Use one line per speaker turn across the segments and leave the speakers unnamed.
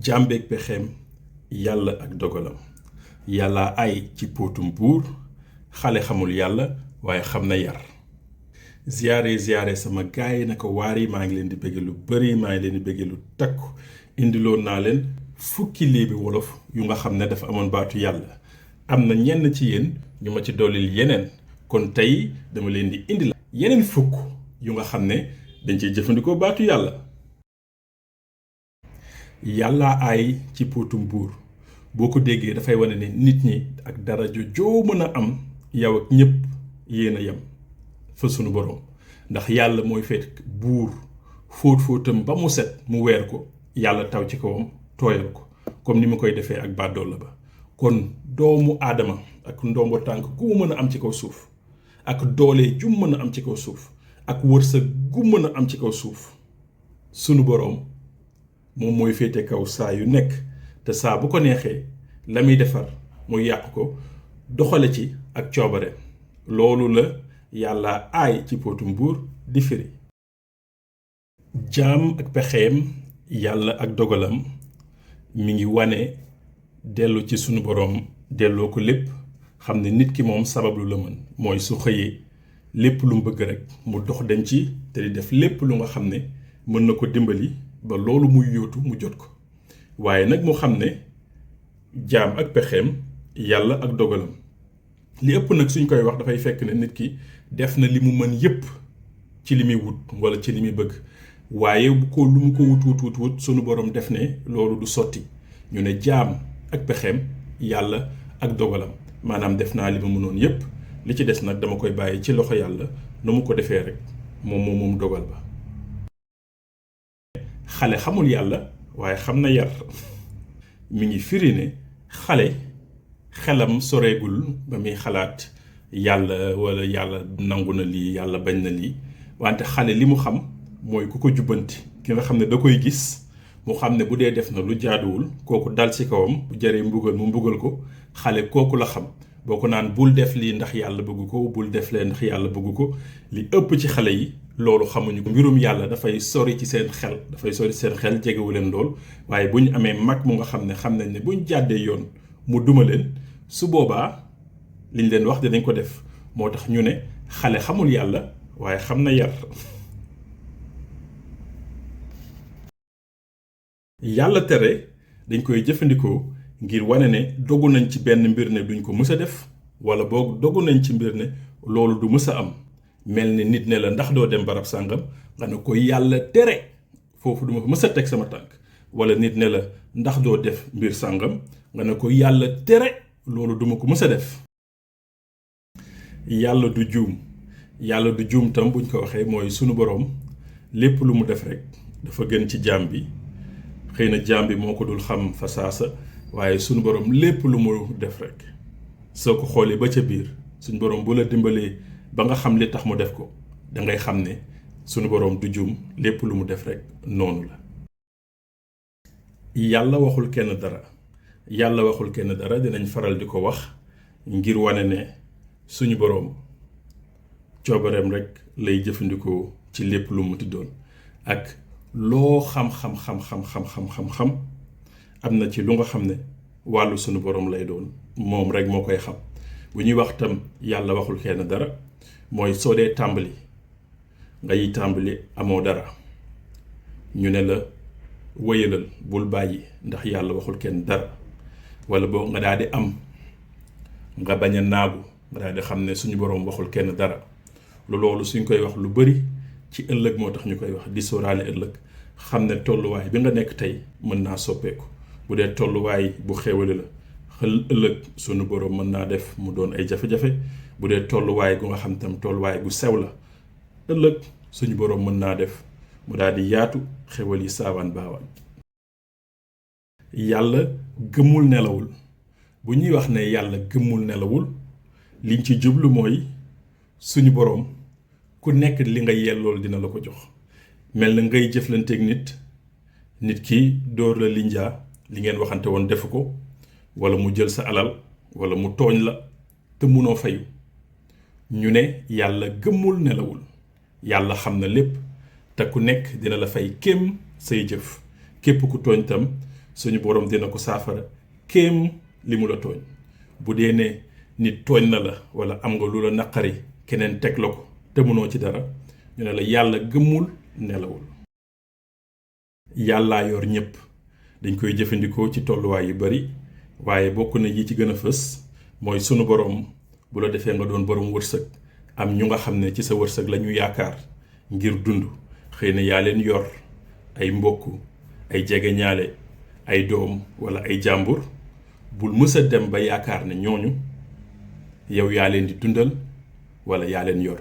jàmbeek pexeem yàlla ak dogalam yàlla ay ci póotum buur xale xamul yàlla waaye xam na yar ziyaare sama gaay naka waar yi maa ngi leen di bëgge lu bari maa ngi leen di bëgge lu takku indiloon naa leen fukki léebi wolof yu nga xam ne dafa amoon baatu yàlla am na ñenn ci yéen ñu ma ci dollil yeneen kon tey dama leen di indi la yeneen fukk yu nga xam ne dañ ciy jëfandikoo baatu yàlla yàlla ay ci póotum buur boo ko déggee dafay wane ne nit ñi ak daraja joo mën a am yow ak ñépp yéen a yem fa sunu boroom ndax yàlla mooy fekk buur fóotam ba mu set mu weer ko yàlla taw ci kawam tooyal ko comme ni mu koy defee ak bàddoola ba kon doomu aadama ak ndombo tànk gu mu mën a am ci kaw suuf ak doole ju mën a am ci kaw suuf ak wërsëg gu mën a am ci kaw suuf sunu boroom moom mooy féete kaw saa yu nekk te saa bu ko neexee la muy defar mu yàq ko doxale ci ak coobare loolu la yàlla aay ci póotum buur di firi jaam ak pexeem yàlla ak dogalam mi ngi wane dellu ci sunu boroom delloo ko lépp xam ne nit ki moom sabablu la mën mooy su xëyee lépp lu mu bëgg rekk mu dox dem ci te di def lépp lu nga xam ne mën na ko dimbali ba loolu muy yóotu mu jot ko waaye nag mu xam ne jaam ak pexeem yàlla ak dogalam li ëpp nag suñ koy wax dafay fekk ne nit ki def na li mu mën yépp ci li muy wut walla ci li muy bëgg waaye bu ko lu mu ko wut sunu boroom def ne loolu du sotti ñu ne jaam ak pexeem yàlla ak dogalam maanaam def naa li ma mënoon yépp li ci des nag dama koy bàyyi ci loxo yàlla nu mu ko defee rekk moom dogal ba xale xamul yàlla waaye xam na yar mi ngi firi ne xale xelam soreegul ba muy xalaat yàlla walla yàlla nangu na lii yàlla bañ na lii wante xale li mu xam mooy ku ko jubbanti ki nga xam ne da koy gis mu xam ne bu dee def na lu jaaduwul kooku dal ci kawam bu jaree mbugal mu mbugal ko xale kooku la xam boo ko naan bul def lii ndax yàlla bëgg ko bul def lee ndax yàlla bëgg ko li ëpp ci xale yi loolu xamuñu ko mbirum yàlla dafay sori ci seen xel jegewu leen lool waaye bu ñu amee mag mu nga xam nañ ne buñ jàddee yoon mu duma leen su boobaa liñ leen wax dinañ ko def moo tax ñu ne xale xamul yàlla waaye xam na yar yàlla tere dañ koy jëfandikoo ngir wane ne dogu nañ ci benn mbir ne duñ ko mës a def wala boog dogu nañ ci mbir ne loolu du mës a am mel ni nit ne la ndax doo dem barab sàngam nga ne ko yàlla tere foofu duma fa mës a teg sama tànk wala nit ne la ndax doo def mbir sàngam nga ne ko yàlla tere loolu duma ko mës a def yàlla du juum tam buñ ko waxee mooy sunu boroom lépp lu mu def rekk dafa gën ci jaam bi xëy na jaam bi moo ko dul xam fa saasa waaye sunu boroom lépp lu mu def rekk soo ko xoolee ba ca biir suñu boroom bu la dimbalee ba nga xam li tax mu def ko dangay xam ne sunu boroom du juum lépp lu mu def rekk noonu la yàlla waxul kenn dara dinañ faral di ko wax ngir wane ne suñu boroom coobareem rekk lay jëfandikoo ci lépp lu mu tuddoon ak loo xam am na ci lu nga xam ne wàllu sunu boroom lay doon moom rekk moo koy xam bu ñuy wax tam yàlla waxul kenn dara mooy soo dee tàmbali ngay tàmbali amoo dara ñu ne la wëyalal bul bàyyi ndax yàlla waxul kenn dara walla boo nga daal di am nga bañ a naagu nga daal di xam ne suñu boroom waxul kenn dara loolu suñ koy wax lu bari ci ëllëg moo tax ñu koy wax di sóoraale ëllëg xam ne tolluwaay bi nga nekk tey mën naa soppeeku bu dee tolluwaay bu xéewale la ëllëg sunu boroom mën naa def mu doon ay jafe-jafe bu dee tolluwaay gu nga xam tam tolluwaay gu sew la ëllëg suñu boroom mën naa def mu daal di yaatu xéwal yi saawaan baawaan yàlla gëmmul nelawul bu ñuy wax ne yàlla gëmmul nelawul liñ ci jublu mooy suñu boroom ku nekk li nga yellool dina la ko jox mel na ngay jëflanteeg nit ki dóor la linjaa li ngeen waxante woon defu ko walla mu jël sa alal walla mu tooñ la te munoo fayu ñu ne yàlla gëmmul nelawul yàlla xam na lépp te ku nekk dina la fay kéem say jëf képp ku tooñ tam suñu borom dina ko saafara kéem li mu la tooñ. bu dee ne nit tooñ na la wala am nga lu la naqari keneen teg la ko te mënoo ci dara ñu ne la yàlla gëmmul nelawul. yàllaa yor ñëpp dañ koy jëfandikoo ci tolluwaay yu bari waaye bokk na yi ci gën a fës mooy sunu borom bu la defee nga doon borom wërsëg am ñu nga xam ne ci sa wërsëg la ñu yaakaar ngir dund xëy na yaa leen yor ay mbokk ay jegeñaale ay doom wala ay jàmbur bul mës a dem ba yaakaar ne ñooñu yow yaa leen di dundal wala yaa leen yor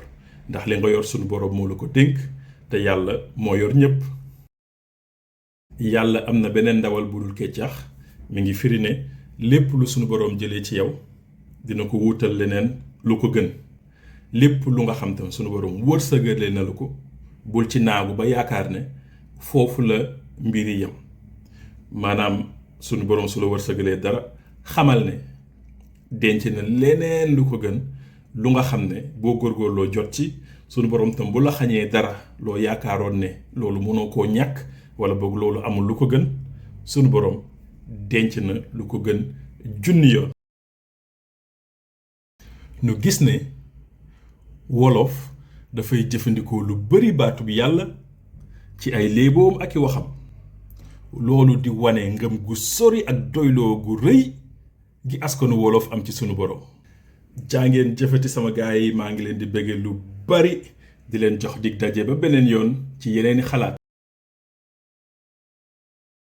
ndax li nga yor sunu borom moo la ko dénk te yàlla moo yor ñëpp. yàlla am na beneen ndawal bu dul keccax mi ngi firi ne lépp lu sunu borom jëlee ci yow dina ko wuutal leneen lu ko gën. lépp lu nga xam tam sunu borom wërsëgale na la ko bul ci naagu ba yaakaar ne foofu la mbiri yam maanaam sunu borom su la wërsëgalee dara xamal ne denc na leneen lu ko gën lu nga xam ne boo góorgóorloo jot ci sunu borom tam bu la xañee dara loo yaakaaroon ne loolu mënoo koo ñàkk wala boog loolu amul lu ko gën sunu borom denc na lu ko gën junni yoon. nu gis ne wolof dafay jëfandikoo lu bari baatu bi yàlla ci ay léeboom ak i waxam loolu di wane ngëm gu sori ak doyloo gu rëy gi askanu wolof am ci sunu borom. jàngeen jëfati sama gaay yi maa ngi leen di bëgge lu bari di leen jox dig daje ba beneen yoon ci yeneeni xalaat.